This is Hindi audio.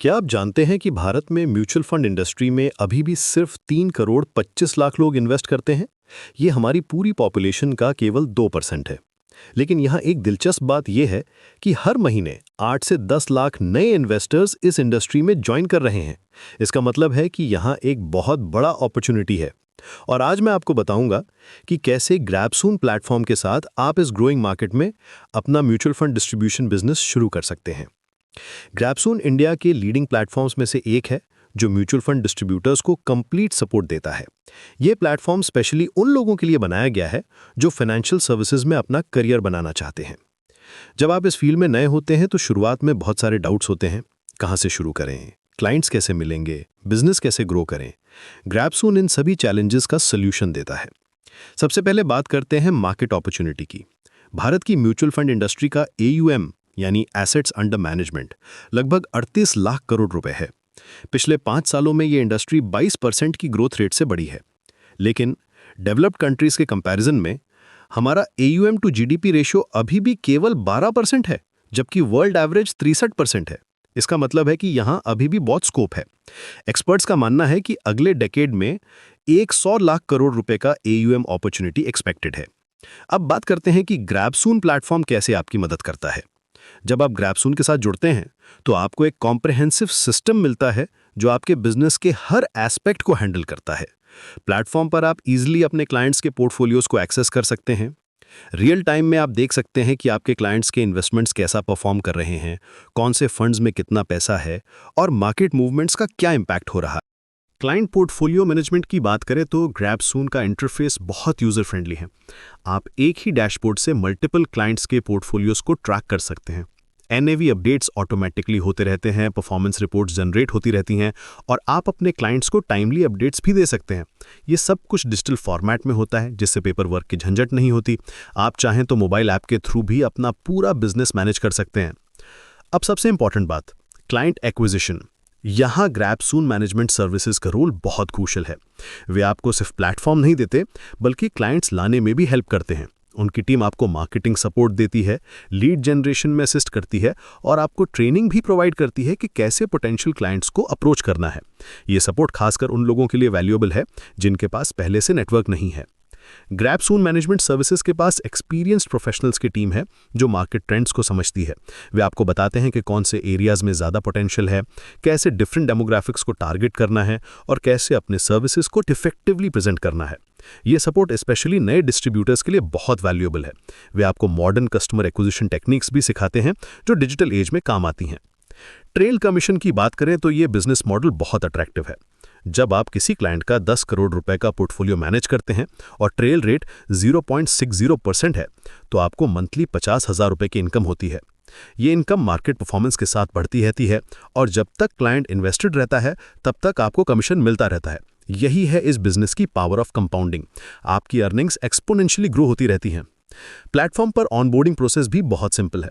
क्या आप जानते हैं कि भारत में म्यूचुअल फंड इंडस्ट्री में अभी भी सिर्फ 3 करोड़ 25 लाख लोग इन्वेस्ट करते हैं? ये हमारी पूरी पॉपुलेशन का केवल 2% है। लेकिन यहाँ एक दिलचस्प बात यह है कि हर महीने 8 से 10 लाख नए इन्वेस्टर्स इस इंडस्ट्री में ज्वाइन कर रहे हैं। इसका मतलब है कि यहाँ एक बहुत बड़ा अपॉर्चुनिटी है। और आज मैं आपको बताऊंगा कि कैसे ग्रैबसून प्लेटफॉर्म के साथ आप इस ग्रोइंग मार्केट में अपना म्यूचुअल फंड डिस्ट्रीब्यूशन बिजनेस शुरू कर सकते हैं। ग्रैबसून इंडिया के लीडिंग प्लेटफॉर्म्स में से एक है जो म्यूचुअल फंड डिस्ट्रीब्यूटर्स को कंप्लीट सपोर्ट देता है। ये प्लेटफॉर्म स्पेशली उन लोगों के लिए बनाया गया है जो फाइनेंशियल सर्विसेज में अपना करियर बनाना चाहते हैं। जब आप इस फील्ड में नए होते हैं तो शुरुआत में बहुत सारे डाउट्स होते हैं। कहाँ से शुरू करें, क्लाइंट्स कैसे मिलेंगे, बिजनेस कैसे ग्रो करें। ग्रैबसून इन सभी चैलेंजेस का सोल्यूशन देता है। सबसे पहले बात करते हैं मार्केट अपॉर्चुनिटी की। भारत की म्यूचुअल फंड इंडस्ट्री का AUM यानी एसेट्स अंडर मैनेजमेंट लगभग 38 लाख करोड़ रुपए है। पिछले 5 सालों में ये इंडस्ट्री 22% की ग्रोथ रेट से बढ़ी है। लेकिन डेवलप्ड कंट्रीज के कंपैरिजन में हमारा AUM टू GDP रेशियो अभी भी केवल 12% है, जबकि वर्ल्ड एवरेज 63% है। इसका मतलब है कि यहाँ अभी भी बहुत स्कोप है। एक्सपर्ट्स का मानना है कि अगले डेकेड में 100 लाख करोड़ रुपए का AUM अपॉर्चुनिटी एक्सपेक्टेड है। अब बात करते हैं कि ग्रैबसून प्लेटफॉर्म कैसे आपकी मदद करता है। जब आप ग्रैबसून के साथ जुड़ते हैं तो आपको एक कॉम्प्रिहेंसिव सिस्टम मिलता है जो आपके बिजनेस के हर एस्पेक्ट को हैंडल करता है। प्लेटफॉर्म पर आप इजीली अपने क्लाइंट्स के पोर्टफोलियोज को एक्सेस कर सकते हैं। रियल टाइम में आप देख सकते हैं कि आपके क्लाइंट्स के इन्वेस्टमेंट्स कैसा परफॉर्म कर रहे हैं, कौन से फंड्स में कितना पैसा है और मार्केट मूवमेंट्स का क्या इंपैक्ट हो रहा है। क्लाइंट पोर्टफोलियो मैनेजमेंट की बात करें तो ग्रैबसून का इंटरफेस बहुत यूजर फ्रेंडली है। आप एक ही डैशबोर्ड से मल्टीपल क्लाइंट्स के पोर्टफोलियोज को ट्रैक कर सकते हैं। NAV अपडेट्स ऑटोमेटिकली होते रहते हैं, परफॉर्मेंस रिपोर्ट्स जनरेट होती रहती हैं और आप अपने क्लाइंट्स को टाइमली अपडेट्स भी दे सकते हैं। ये सब कुछ डिजिटल फॉर्मेट में होता है जिससे पेपर वर्क की झंझट नहीं होती। आप चाहें तो मोबाइल ऐप के थ्रू भी अपना पूरा बिजनेस मैनेज कर सकते हैं। अब सबसे इंपॉर्टेंट बात, क्लाइंट एक्विजिशन। यहाँ ग्रैबसून मैनेजमेंट सर्विसेज का रोल बहुत क्रूशियल है। वे आपको सिर्फ प्लेटफॉर्म नहीं देते बल्कि क्लाइंट्स लाने में भी हेल्प करते हैं। उनकी टीम आपको मार्केटिंग सपोर्ट देती है, लीड जनरेशन में असिस्ट करती है और आपको ट्रेनिंग भी प्रोवाइड करती है कि कैसे पोटेंशियल क्लाइंट्स को अप्रोच करना है। ये सपोर्ट खासकर उन लोगों के लिए वैल्यूएबल है जिनके पास पहले से नेटवर्क नहीं है। ग्रैबसून मैनेजमेंट सर्विसेज के पास एक्सपीरियंस्ड प्रोफेशनल्स की टीम है जो मार्केट ट्रेंड्स को समझती है। वे आपको बताते हैं कि कौन से एरियाज में ज़्यादा पोटेंशियल है, कैसे डिफरेंट डेमोग्राफिक्स को टारगेट करना है और कैसे अपने सर्विसेज को इफेक्टिवली प्रेजेंट करना है। ये सपोर्ट स्पेशली नए डिस्ट्रीब्यूटर्स के लिए बहुत वैल्यूएबल है। वे आपको मॉडर्न कस्टमर एक्विजिशन टेक्निक्स भी सिखाते हैं जो डिजिटल एज में काम आती हैं। ट्रेल कमीशन की बात करें तो ये बिजनेस मॉडल बहुत अट्रैक्टिव है। जब आप किसी क्लाइंट का 10 करोड़ रुपए का पोर्टफोलियो मैनेज करते हैं और ट्रेल रेट 0.60% है तो आपको मंथली 50,000 रुपए की इनकम होती है। ये इनकम मार्केट परफॉर्मेंस के साथ बढ़ती रहती है और जब तक क्लाइंट इन्वेस्टेड रहता है तब तक आपको कमीशन मिलता रहता है। यही है इस बिजनेस की पावर ऑफ कंपाउंडिंग। आपकी अर्निंग्स एक्सपोनेंशियली ग्रो होती रहती हैं। प्लेटफॉर्म पर ऑनबोर्डिंग प्रोसेस भी बहुत सिंपल है।